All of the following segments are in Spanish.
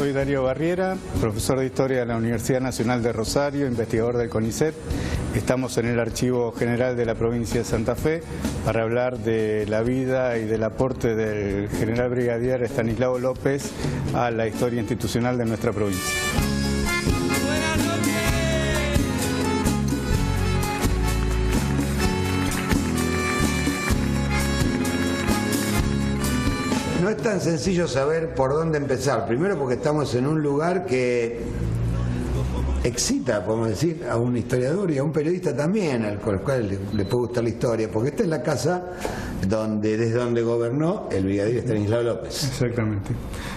Soy Darío Barriera, profesor de Historia de la Universidad Nacional de Rosario, investigador del CONICET. Estamos en el Archivo General de la provincia de Santa Fe para hablar de la vida y del aporte del general brigadier Estanislao López a la historia institucional de nuestra provincia. No es tan sencillo saber por dónde empezar. Primero porque estamos en un lugar que excita, podemos decir, a un historiador y a un periodista también, al cual le puede gustar la historia, porque esta es la casa desde donde gobernó el brigadier Estanislao López. Exactamente.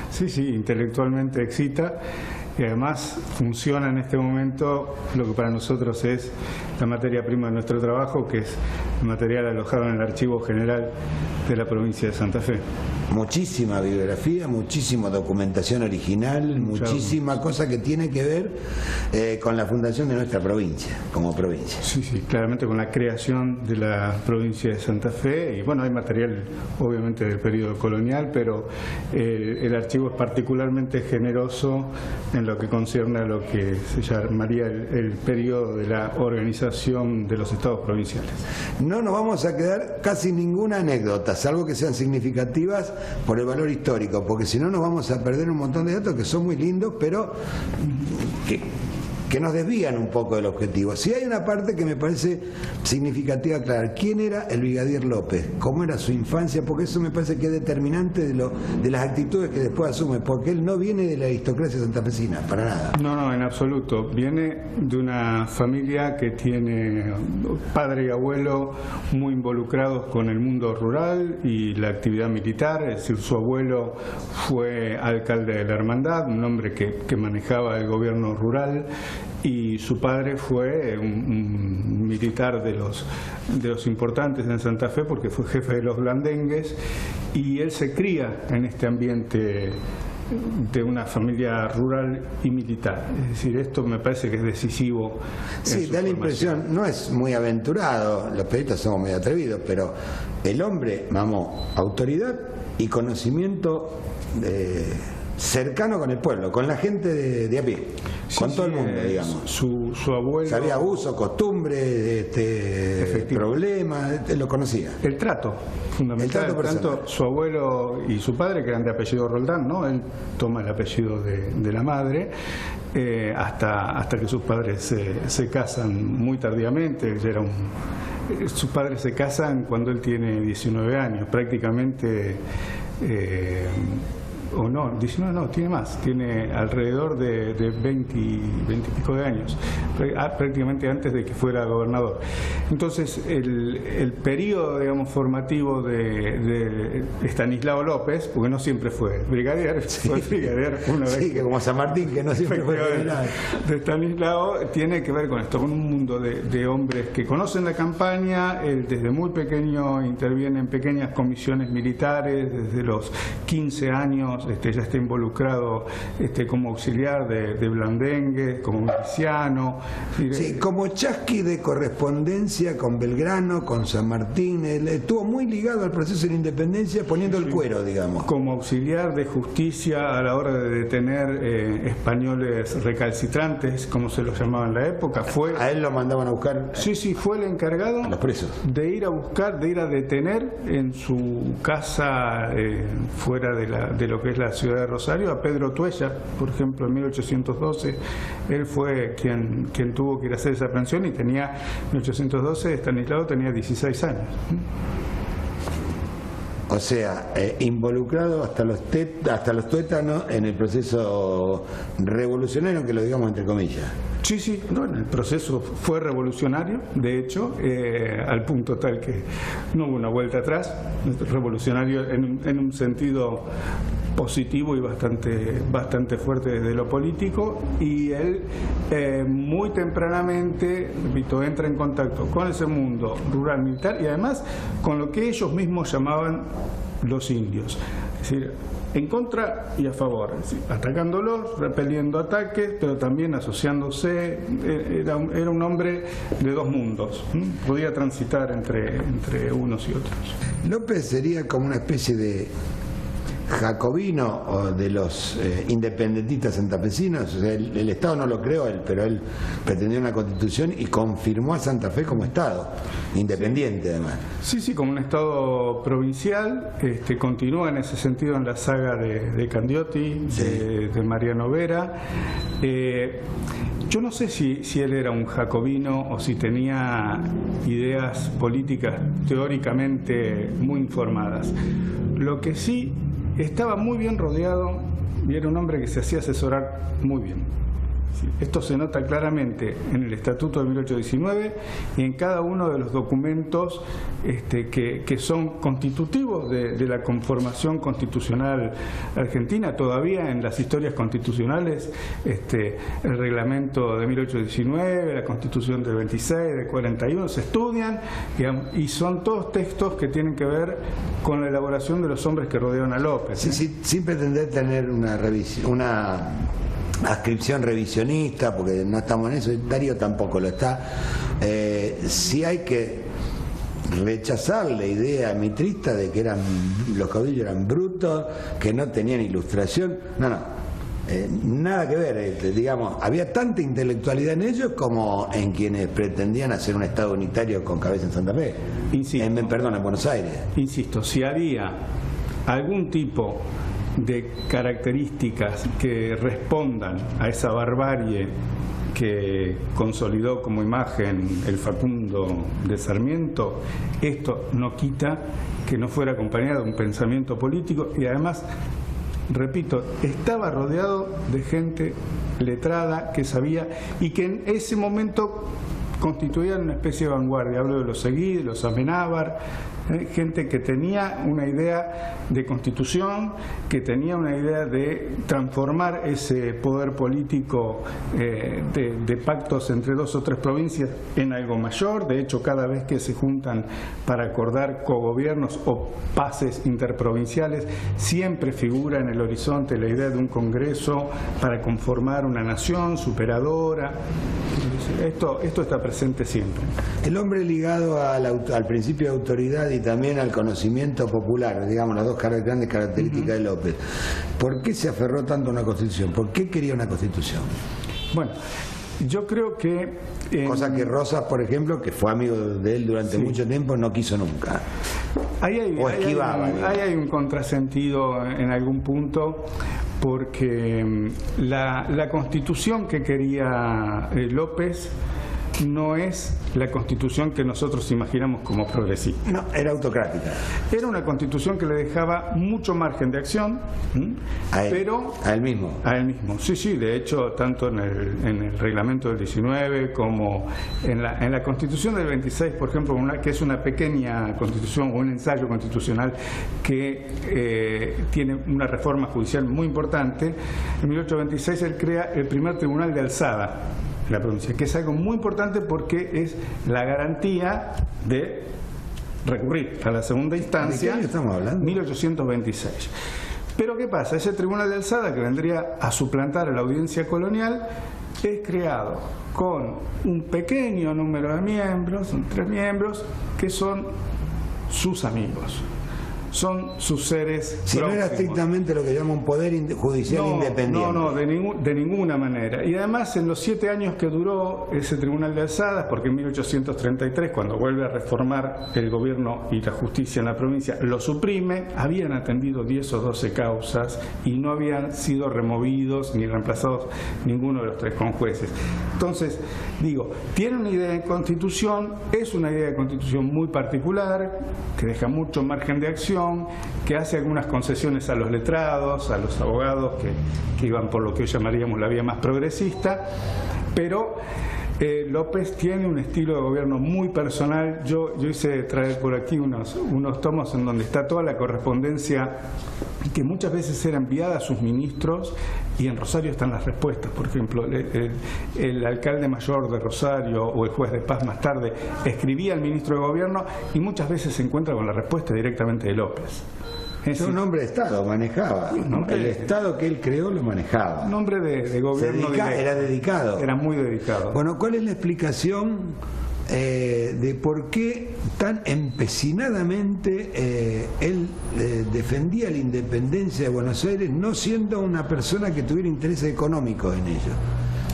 Sí, intelectualmente excita. Y además funciona en este momento lo que para nosotros es la materia prima de nuestro trabajo, que es el material alojado en el Archivo General de la provincia de Santa Fe. Muchísima bibliografía, muchísima documentación original, muchísima cosa que tiene que ver con la fundación de nuestra provincia, como provincia. Sí, claramente con la creación de la provincia de Santa Fe. Y bueno, hay material obviamente del periodo colonial, pero el archivo es particularmente generoso en lo que concierne a lo que se llamaría el periodo de la organización de los estados provinciales. No nos vamos a quedar casi ninguna anécdota, salvo que sean significativas por el valor histórico, porque si no nos vamos a perder un montón de datos que son muy lindos, pero que nos desvían un poco del objetivo. Si hay una parte que me parece significativa aclarar: ¿quién era el brigadier López? ¿Cómo era su infancia? Porque eso me parece que es determinante de las actitudes que después asume, porque él no viene de la aristocracia santafesina, para nada. No, en absoluto. Viene de una familia que tiene padre y abuelo muy involucrados con el mundo rural y la actividad militar. Es decir, su abuelo fue alcalde de la Hermandad, un hombre que manejaba el gobierno rural, y su padre fue un militar de los importantes en Santa Fe, porque fue jefe de los blandengues, y él se cría en este ambiente de una familia rural y militar. Es decir, esto me parece que es decisivo. Sí, da la impresión, no es muy aventurado, los periodistas somos muy atrevidos, pero el hombre mamó autoridad y conocimiento cercano con el pueblo, con la gente de a pie, con todo el mundo, digamos. Su abuelo sabía uso, costumbre, problemas, lo conocía. El trato, fundamental. Tanto su abuelo y su padre, que eran de apellido Roldán, ¿no? Él toma el apellido de la madre, hasta que sus padres se casan muy tardíamente. Sus padres se casan cuando él tiene 19 años, prácticamente. O no, 19 no, tiene más, tiene alrededor de 20 y pico de años, prácticamente antes de que fuera gobernador. Entonces, el periodo, digamos, formativo de Estanislao López, porque no siempre fue brigadier, fue brigadier una vez. Que como San Martín, que no siempre fue brigadier. De Estanislao tiene que ver con esto, con un mundo de hombres que conocen la campaña. Él desde muy pequeño interviene en pequeñas comisiones militares, desde los 15 años. Ya está involucrado como auxiliar de blandengue, como miliciano. Sí, como chasqui de correspondencia con Belgrano, con San Martín. Él estuvo muy ligado al proceso de la independencia, poniendo el cuero, digamos. Como auxiliar de justicia a la hora de detener españoles recalcitrantes, como se los llamaba en la época. ¿A él lo mandaban a buscar? Sí, fue el encargado a los presos de ir a buscar, de ir a detener en su casa fuera de lo que es la ciudad de Rosario, a Pedro Tuella, por ejemplo, en 1812. Él fue quien tuvo que ir a hacer esa aprehensión, y en 1812 Estanislao tenía 16 años. O sea, involucrado hasta los tuétanos en el proceso revolucionario, que lo digamos entre comillas. Sí, el proceso fue revolucionario, de hecho, al punto tal que no hubo una vuelta atrás. Revolucionario en un sentido positivo y bastante fuerte desde lo político, y él muy tempranamente, repito, entra en contacto con ese mundo rural militar y además con lo que ellos mismos llamaban los indios. Es decir, en contra y a favor, es decir, atacándolos, repeliendo ataques, pero también asociándose. Era un hombre de dos mundos, podía transitar entre unos y otros. López sería como una especie de jacobino o de los independentistas santafesinos. O sea, el Estado no lo creó él, pero él pretendió una constitución y confirmó a Santa Fe como Estado, independiente además. Sí, como un Estado provincial, continúa en ese sentido en la saga de Candioti, de Mariano Vera. Yo no sé si él era un jacobino o si tenía ideas políticas teóricamente muy informadas. Lo que sí, estaba muy bien rodeado y era un hombre que se hacía asesorar muy bien. Esto se nota claramente en el Estatuto de 1819 y en cada uno de los documentos que son constitutivos de la conformación constitucional argentina. Todavía en las historias constitucionales, el reglamento de 1819, la Constitución del 26, del 41, se estudian, digamos, y son todos textos que tienen que ver con la elaboración de los hombres que rodearon a López. Sí, sin pretender tener una adscripción revisionista, porque no estamos en eso, Darío tampoco lo está. Sí hay que rechazar la idea mitrista de que los caudillos eran brutos, que no tenían ilustración. Nada que ver, digamos, había tanta intelectualidad en ellos como en quienes pretendían hacer un Estado unitario con cabeza en Santa Fe. En Buenos Aires. Insisto, si había algún tipo de características que respondan a esa barbarie que consolidó como imagen el Facundo de Sarmiento, esto no quita que no fuera acompañado de un pensamiento político y además, repito, estaba rodeado de gente letrada que sabía y que en ese momento constituían una especie de vanguardia. Hablo de los Seguí, de los Amenábar, gente que tenía una idea de constitución, que tenía una idea de transformar ese poder político de pactos entre 2 o 3 provincias en algo mayor. De hecho, cada vez que se juntan para acordar cogobiernos o pases interprovinciales, siempre figura en el horizonte la idea de un congreso para conformar una nación superadora. Esto está presente siempre. El hombre ligado al principio de autoridad y también al conocimiento popular, digamos, las dos grandes características de López. ¿Por qué se aferró tanto a una constitución? ¿Por qué quería una constitución? Bueno, yo creo que... Cosa que Rosas, por ejemplo, que fue amigo de él durante mucho tiempo, no quiso nunca. Ahí hay un contrasentido en algún punto, porque la constitución que quería López no es la constitución que nosotros imaginamos como progresista. No, era autocrática. Era una constitución que le dejaba mucho margen de acción, pero a él mismo. A él mismo, sí, de hecho, tanto en el reglamento del 19 como en la constitución del 26, por ejemplo, que es una pequeña constitución o un ensayo constitucional que tiene una reforma judicial muy importante. En 1826 él crea el primer tribunal de alzada en la provincia, que es algo muy importante porque es la garantía de recurrir a la segunda instancia. ¿De qué año estamos hablando? 1826. Pero ¿qué pasa? Ese tribunal de alzada, que vendría a suplantar a la audiencia colonial, es creado con un pequeño número de miembros, son 3 miembros, que son sus amigos. Son sus seres si próximos. No era estrictamente lo que llama un poder judicial independiente. No, de ninguna manera. Y además, en los 7 años que duró ese tribunal de alzadas, porque en 1833, cuando vuelve a reformar el gobierno y la justicia en la provincia, lo suprime, habían atendido 10 o 12 causas y no habían sido removidos ni reemplazados ninguno de los 3 conjueces. Entonces, digo, tiene una idea de constitución, es una idea de constitución muy particular, que deja mucho margen de acción, que hace algunas concesiones a los letrados, a los abogados que iban por lo que hoy llamaríamos la vía más progresista, pero López tiene un estilo de gobierno muy personal. Yo hice traer por aquí unos tomos en donde está toda la correspondencia que muchas veces era enviada a sus ministros, y en Rosario están las respuestas. Por ejemplo, el alcalde mayor de Rosario o el juez de paz más tarde escribía al ministro de gobierno y muchas veces se encuentra con la respuesta directamente de López. Es un hombre de Estado, manejaba. El Estado que él creó lo manejaba. Un hombre de gobierno. Era dedicado. Era muy dedicado. Bueno, ¿cuál es la explicación de por qué tan empecinadamente él defendía la independencia de Buenos Aires, no siendo una persona que tuviera intereses económicos en ello.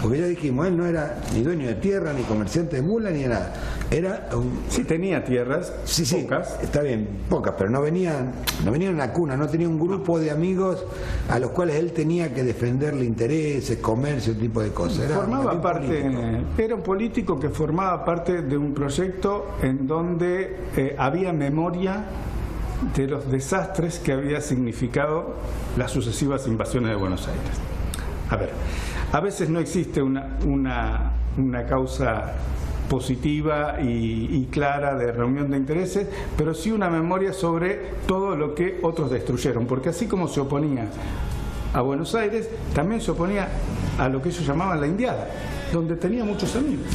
Porque ya dijimos, él no era ni dueño de tierra, ni comerciante de mula, ni nada. Era sí tenía tierras, sí, pocas. Está bien, pocas, pero no venían en la cuna, no tenía un grupo de amigos a los cuales él tenía que defenderle intereses, comercio, tipo de cosas. Era un político que formaba parte de un proyecto en donde había memoria de los desastres que había significado las sucesivas invasiones de Buenos Aires. A ver, a veces no existe una causa positiva y clara de reunión de intereses, pero sí una memoria sobre todo lo que otros destruyeron, porque así como se oponía a Buenos Aires, también se oponía a lo que ellos llamaban la Indiada, donde tenía muchos amigos.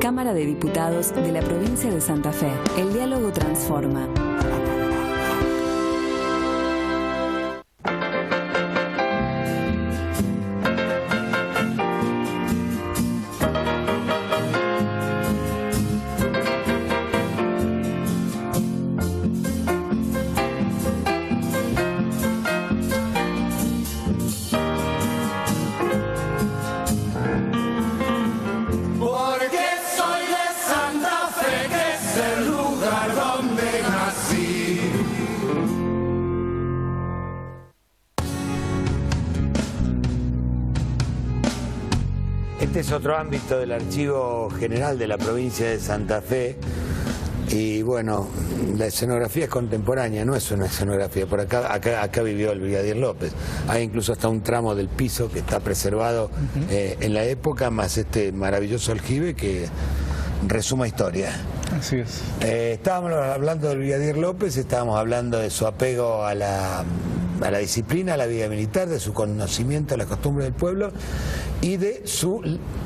Cámara de Diputados de la Provincia de Santa Fe. El diálogo transforma. Este es otro ámbito del Archivo General de la provincia de Santa Fe. Y bueno, la escenografía es contemporánea, no es una escenografía. Por acá vivió el brigadier López. Hay incluso hasta un tramo del piso que está preservado en la época, más este maravilloso aljibe que resuma historia. Así es. Estábamos hablando del brigadier López, estábamos hablando de su apego a la disciplina, a la vida militar, de su conocimiento de las costumbres del pueblo y de su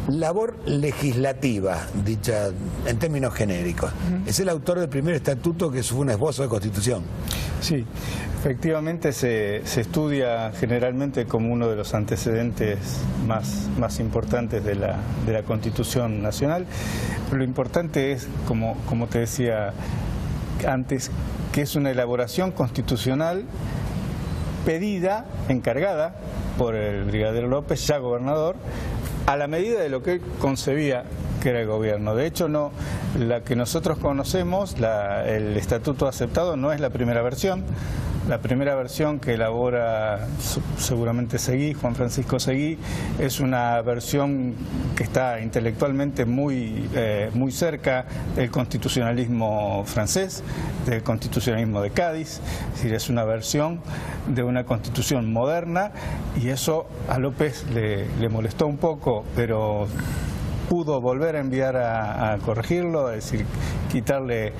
labor legislativa, dicha en términos genéricos. Es el autor del primer estatuto, que fue un esbozo de constitución. Sí, efectivamente se estudia generalmente como uno de los antecedentes más importantes de la Constitución Nacional. Lo importante es, como te decía antes, que es una elaboración constitucional pedida, encargada por el brigadier López, ya gobernador, a la medida de lo que él concebía que era el gobierno. De hecho, no, la que nosotros conocemos, el estatuto aceptado, no es la primera versión. La primera versión que elabora seguramente Seguí, Juan Francisco Seguí, es una versión que está intelectualmente muy cerca del constitucionalismo francés, del constitucionalismo de Cádiz. Es decir, es una versión de una constitución moderna, y eso a López le molestó un poco, pero pudo volver a enviar a corregirlo, es decir, quitarle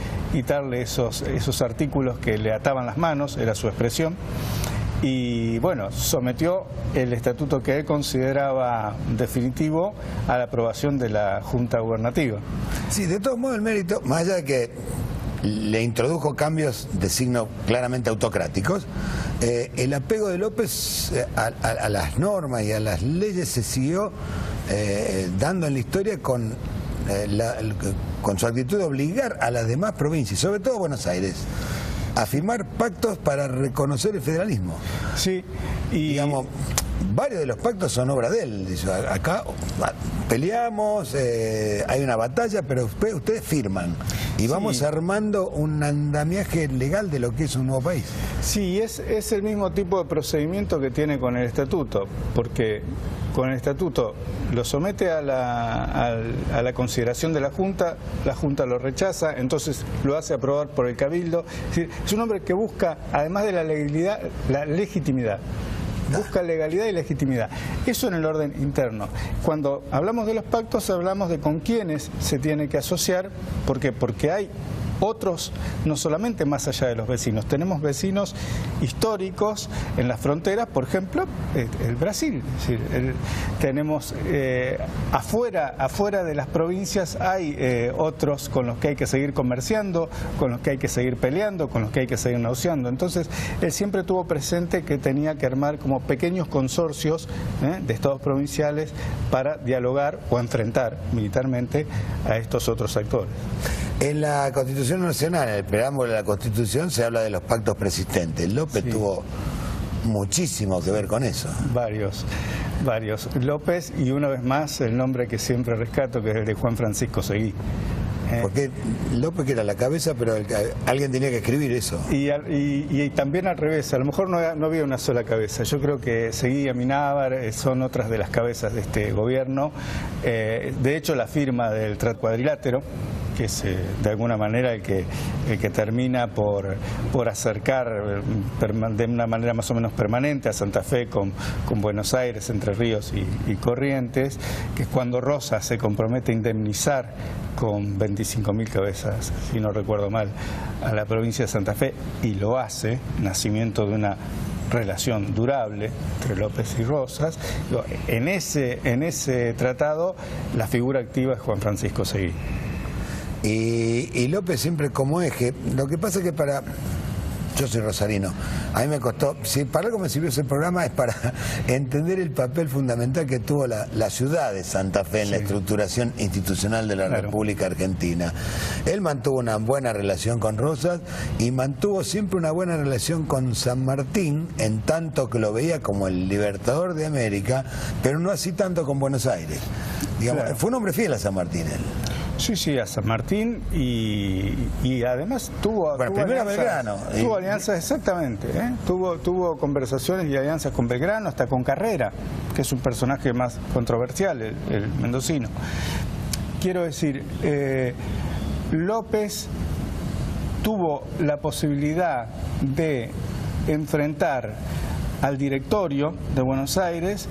esos artículos que le ataban las manos, era su expresión, y bueno, sometió el estatuto que él consideraba definitivo a la aprobación de la Junta Gubernativa. Sí, de todos modos el mérito, más allá de que le introdujo cambios de signo claramente autocráticos, el apego de López a las normas y a las leyes se siguió dando en la historia con su actitud de obligar a las demás provincias, sobre todo Buenos Aires, a firmar pactos para reconocer el federalismo. Sí, y digamos, varios de los pactos son obra de él. Dice, acá peleamos, hay una batalla, pero ustedes firman y vamos armando un andamiaje legal de lo que es un nuevo país. Sí, es el mismo tipo de procedimiento que tiene con el estatuto, porque con el estatuto lo somete a la consideración de la Junta lo rechaza, entonces lo hace aprobar por el Cabildo. Es decir, es un hombre que busca, además de la legalidad, la legitimidad. Busca legalidad y legitimidad. Eso en el orden interno. Cuando hablamos de los pactos, hablamos de con quiénes se tiene que asociar. ¿Por qué? Porque hay otros, no solamente más allá de los vecinos, tenemos vecinos históricos en las fronteras, por ejemplo, el Brasil. Es decir, tenemos afuera de las provincias hay otros con los que hay que seguir comerciando, con los que hay que seguir peleando, con los que hay que seguir negociando. Entonces, él siempre tuvo presente que tenía que armar como pequeños consorcios de estados provinciales para dialogar o enfrentar militarmente a estos otros actores. En la Constitución Nacional, en el preámbulo de la Constitución, se habla de los pactos persistentes. López tuvo muchísimo que ver con eso. Varios. López, y una vez más el nombre que siempre rescato, que es el de Juan Francisco Seguí. Porque López que era la cabeza, pero alguien tenía que escribir eso. Y también al revés, a lo mejor no había una sola cabeza. Yo creo que Seguí y Amenábar son otras de las cabezas de este gobierno. De hecho, la firma del Tratado Cuadrilátero, que es de alguna manera el que termina por acercar de una manera más o menos permanente a Santa Fe con Buenos Aires, Entre Ríos y Corrientes, que es cuando Rosas se compromete a indemnizar con 25.000 cabezas, si no recuerdo mal, a la provincia de Santa Fe, y lo hace, nacimiento de una relación durable entre López y Rosas. En ese tratado la figura activa es Juan Francisco Seguí. Y López siempre como eje. Lo que pasa es que yo soy rosarino, a mí me costó, para algo me sirvió ese programa, es para entender el papel fundamental que tuvo la ciudad de Santa Fe en la estructuración institucional de la República Argentina. Él mantuvo una buena relación con Rosas y mantuvo siempre una buena relación con San Martín, en tanto que lo veía como el libertador de América, pero no así tanto con Buenos Aires. Digamos, fue un hombre fiel a San Martín él. Sí, a San Martín y además tuvo alianzas, exactamente, tuvo conversaciones y alianzas con Belgrano, hasta con Carrera, que es un personaje más controversial, el mendocino. Quiero decir, López tuvo la posibilidad de enfrentar al directorio de Buenos Aires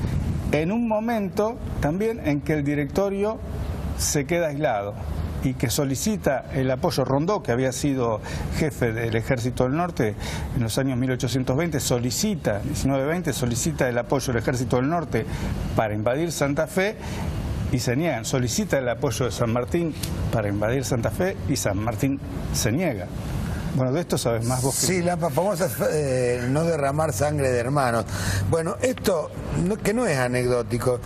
en un momento también en que el directorio se queda aislado y que solicita el apoyo. Rondó, que había sido jefe del Ejército del Norte en los años 1820, 1920, solicita el apoyo del Ejército del Norte para invadir Santa Fe y se niegan. Solicita el apoyo de San Martín para invadir Santa Fe y San Martín se niega. Bueno, de esto sabes más vos que... Sí, la famosa no derramar sangre de hermanos. Bueno, esto que no es anecdótico.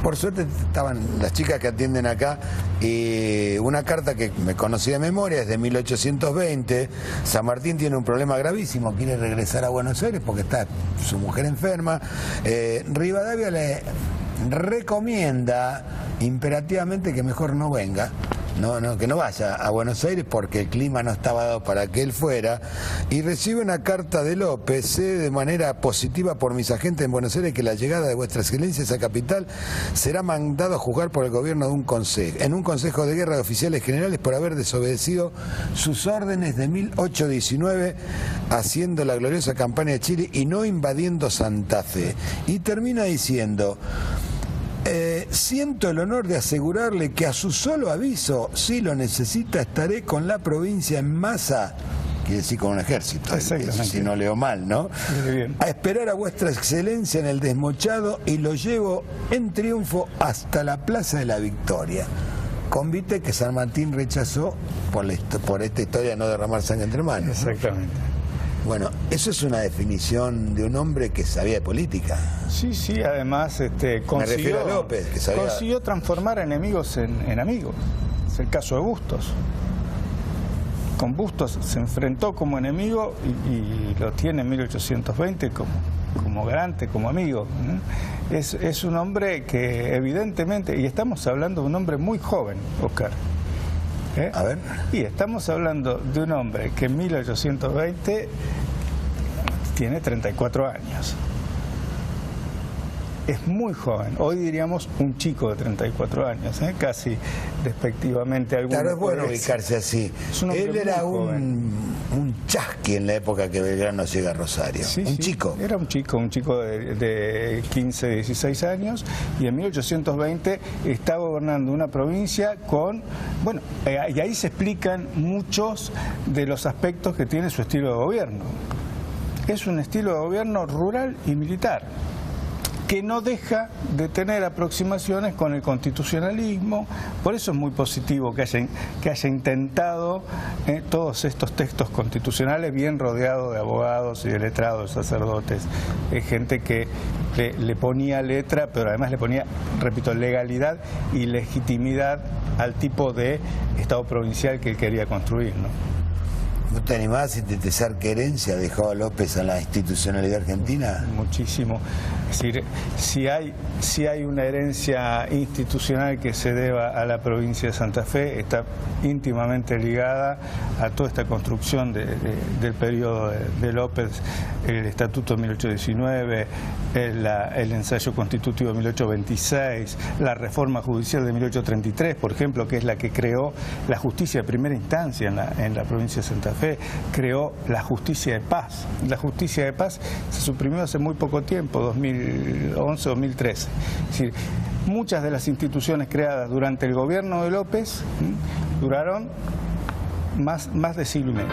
Por suerte estaban las chicas que atienden acá y una carta que me conocí de memoria es de 1820. San Martín tiene un problema gravísimo, quiere regresar a Buenos Aires porque está su mujer enferma. Rivadavia le recomienda imperativamente que mejor no venga. Que no vaya a Buenos Aires porque el clima no estaba dado para que él fuera, y recibe una carta de López: sé de manera positiva por mis agentes en Buenos Aires que la llegada de vuestra excelencia a esa capital será mandado a juzgar por el gobierno de un consejo de guerra de oficiales generales por haber desobedecido sus órdenes de 1819 haciendo la gloriosa campaña de Chile y no invadiendo Santa Fe. Y termina diciendo: siento el honor de asegurarle que a su solo aviso, si lo necesita, estaré con la provincia en masa, quiere decir con un ejército, si no leo mal, ¿no? Muy bien. A esperar a vuestra excelencia en el desmochado y lo llevo en triunfo hasta la Plaza de la Victoria. Convite que San Martín rechazó por esta historia de no derramar sangre entre manos. Exactamente. Bueno, eso es una definición de un hombre que sabía de política. Sí, además Me refiero a López, que sabía... consiguió transformar enemigos en amigos. Es el caso de Bustos. Con Bustos se enfrentó como enemigo y lo tiene en 1820 como garante, como amigo. Es un hombre que evidentemente, y estamos hablando de un hombre muy joven, Oscar. A ver. Y estamos hablando de un hombre que en 1820 tiene 34 años. Es muy joven. Hoy diríamos un chico de 34 años, casi despectivamente. Claro, es bueno ubicarse así. Él era un chasqui en la época que Belgrano llega a Rosario. Sí, un sí. chico. Era un chico de 15, 16 años, y en 1820 está gobernando una provincia con... Bueno, y ahí se explican muchos de los aspectos que tiene su estilo de gobierno. Es un estilo de gobierno rural y militar, que no deja de tener aproximaciones con el constitucionalismo. Por eso es muy positivo que haya intentado todos estos textos constitucionales bien rodeado de abogados y de letrados, sacerdotes, gente que le ponía letra, pero además le ponía, repito, legalidad y legitimidad al tipo de Estado provincial que él quería construir, ¿no? ¿No te animás a sintetizar qué herencia dejó López a la institucionalidad argentina? Muchísimo. Es decir, si hay una herencia institucional que se deba a la provincia de Santa Fe, está íntimamente ligada a toda esta construcción del periodo de López, el Estatuto de 1819, el ensayo constitutivo de 1826, la reforma judicial de 1833, por ejemplo, que es la que creó la justicia de primera instancia en la provincia de Santa Fe, creó la justicia de paz. La justicia de paz se suprimió hace muy poco tiempo, 2011-2013. Es decir, muchas de las instituciones creadas durante el gobierno de López duraron más de siglo y medio.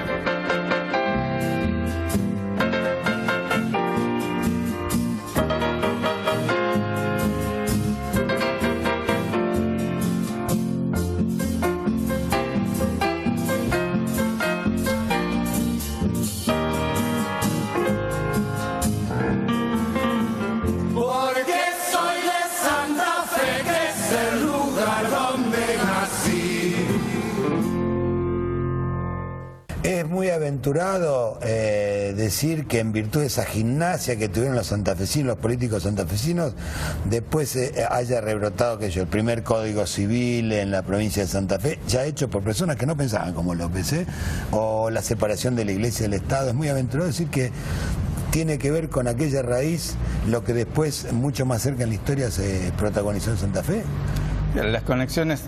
Aventurado decir que en virtud de esa gimnasia que tuvieron los santafesinos, los políticos santafesinos, después haya rebrotado que el primer código civil en la provincia de Santa Fe, ya hecho por personas que no pensaban como López, o la separación de la iglesia y del Estado. Es muy aventurado decir que tiene que ver con aquella raíz lo que después, mucho más cerca en la historia, se protagonizó en Santa Fe. Las conexiones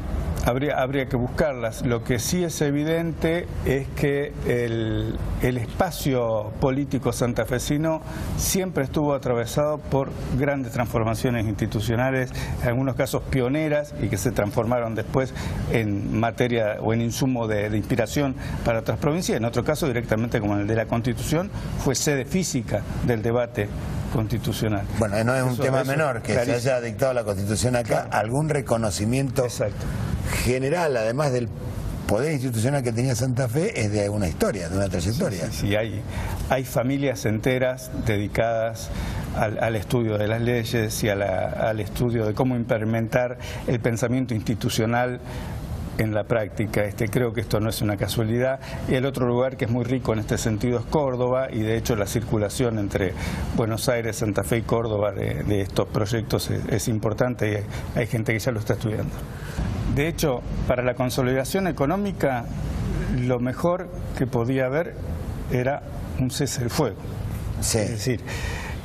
habría que buscarlas. Lo que sí es evidente es que el espacio político santafesino siempre estuvo atravesado por grandes transformaciones institucionales, en algunos casos pioneras, y que se transformaron después en materia o en insumo de inspiración para otras provincias. En otro caso, directamente, como en el de la Constitución, fue sede física del debate constitucional. Bueno, no es un tema menor que se haya dictado la Constitución acá, claro. Algún reconocimiento general, además del poder institucional que tenía Santa Fe, es de una historia, de una trayectoria. Sí, hay familias enteras dedicadas al estudio de las leyes y al estudio de cómo implementar el pensamiento institucional en la práctica. Creo que esto no es una casualidad. Y el otro lugar que es muy rico en este sentido es Córdoba, y de hecho la circulación entre Buenos Aires, Santa Fe y Córdoba de estos proyectos es importante, y hay gente que ya lo está estudiando. De hecho, para la consolidación económica, lo mejor que podía haber era un cese del fuego. Sí. Es decir,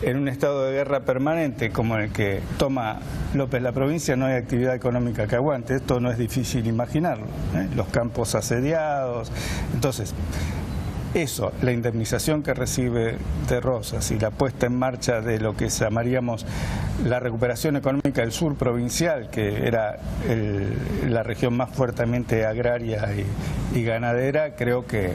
en un estado de guerra permanente como el que toma López la provincia, no hay actividad económica que aguante. Esto no es difícil imaginarlo, ¿eh? Los campos asediados. Entonces, eso, la indemnización que recibe de Rosas y la puesta en marcha de lo que llamaríamos la recuperación económica del sur provincial, que era la región más fuertemente agraria y ganadera, creo que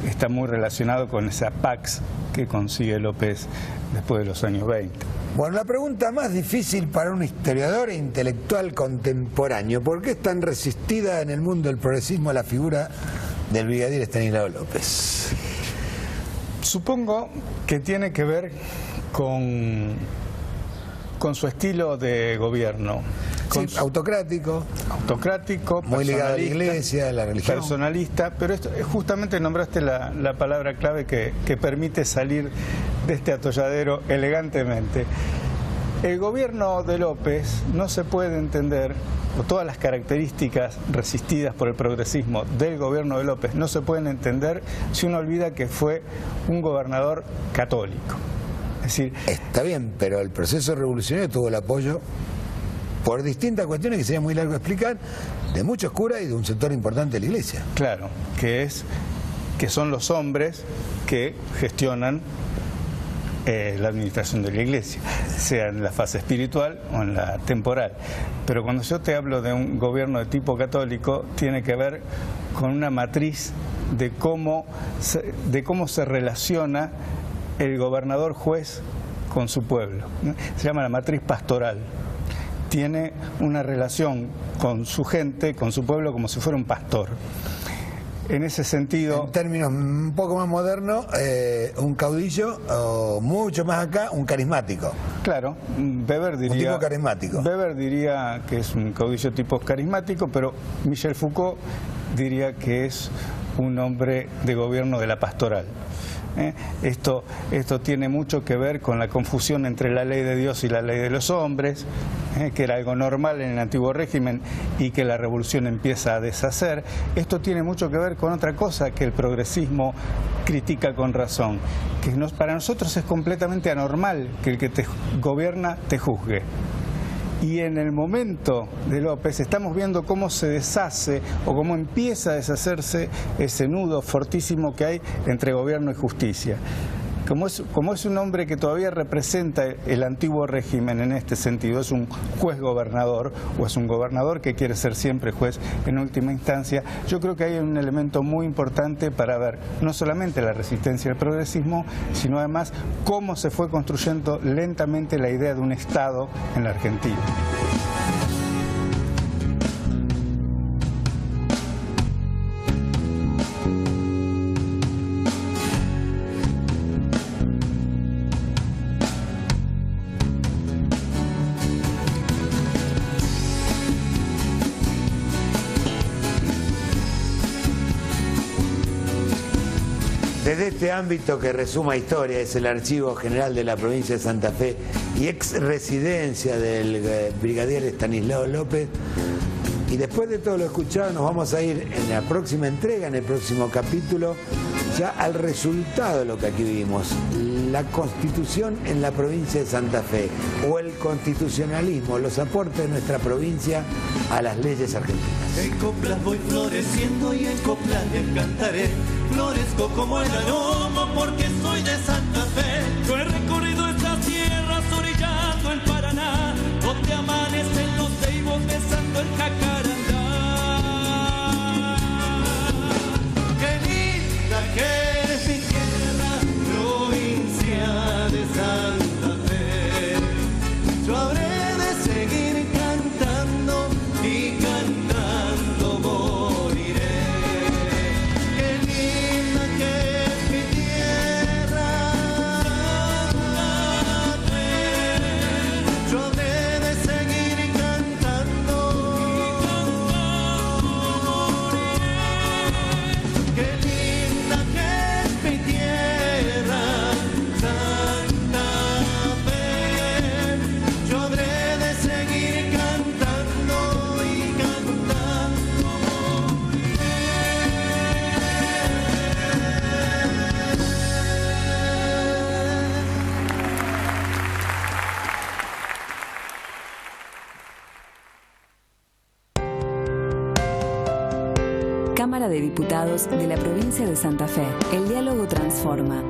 está muy relacionado con esa pax que consigue López después de los años 20. Bueno, la pregunta más difícil para un historiador e intelectual contemporáneo: ¿por qué es tan resistida en el mundo del progresismo la figura del brigadier Estanislao López? Supongo que tiene que ver con su estilo de gobierno. Autocrático, muy ligado a la iglesia, a la religión. Personalista, pero esto, justamente nombraste la palabra clave que permite salir de este atolladero elegantemente. El gobierno de López no se puede entender, o todas las características resistidas por el progresismo del gobierno de López no se pueden entender si uno olvida que fue un gobernador católico. Es decir, está bien, pero el proceso revolucionario tuvo el apoyo, por distintas cuestiones que sería muy largo explicar, de muchos curas y de un sector importante de la iglesia. Claro, que es que son los hombres que gestionan la administración de la Iglesia, sea en la fase espiritual o en la temporal. Pero cuando yo te hablo de un gobierno de tipo católico, tiene que ver con una matriz de cómo se relaciona el gobernador juez con su pueblo. Se llama la matriz pastoral. Tiene una relación con su gente, con su pueblo, como si fuera un pastor. En ese sentido... En términos un poco más modernos, un caudillo, o mucho más acá, un carismático. Claro, Weber diría... Un tipo carismático. Weber diría que es un caudillo tipo carismático, pero Michel Foucault diría que es un hombre de gobierno de la pastoral. Esto tiene mucho que ver con la confusión entre la ley de Dios y la ley de los hombres, que era algo normal en el antiguo régimen y que la revolución empieza a deshacer. Esto tiene mucho que ver con otra cosa que el progresismo critica con razón, que para nosotros es completamente anormal que el que te gobierna te juzgue. Y en el momento de López estamos viendo cómo se deshace o cómo empieza a deshacerse ese nudo fortísimo que hay entre gobierno y justicia. Como es un hombre que todavía representa el antiguo régimen en este sentido, es un juez gobernador o es un gobernador que quiere ser siempre juez en última instancia, yo creo que hay un elemento muy importante para ver no solamente la resistencia al progresismo, sino además cómo se fue construyendo lentamente la idea de un Estado en la Argentina. Desde este ámbito que resuma historia, es el Archivo General de la Provincia de Santa Fe y ex residencia del brigadier Estanislao López. Y después de todo lo escuchado nos vamos a ir en la próxima entrega, en el próximo capítulo, ya al resultado de lo que aquí vimos, la Constitución en la provincia de Santa Fe o el constitucionalismo, los aportes de nuestra provincia a las leyes argentinas. En coplas voy floreciendo y en coplas les cantaré. Florezco como el aroma porque soy de Santa Fe. Yo he recorrido estas tierras orillando el Paraná, donde amanecen los ceibos besando el jacarandá. Qué linda que es mi tierra, provincia de Santa Fe. Yo habré de seguir cantando y cantando moriré. Qué linda que es mi tierra, Santa Fe. Yo habré de seguir cantando y cantando moriré. Qué linda que es mi tierra, Santa Fe. Yo habré de seguir cantando y cantando moriré. Cámara de Diputados de la Provincia de Santa Fe. El diálogo transforma.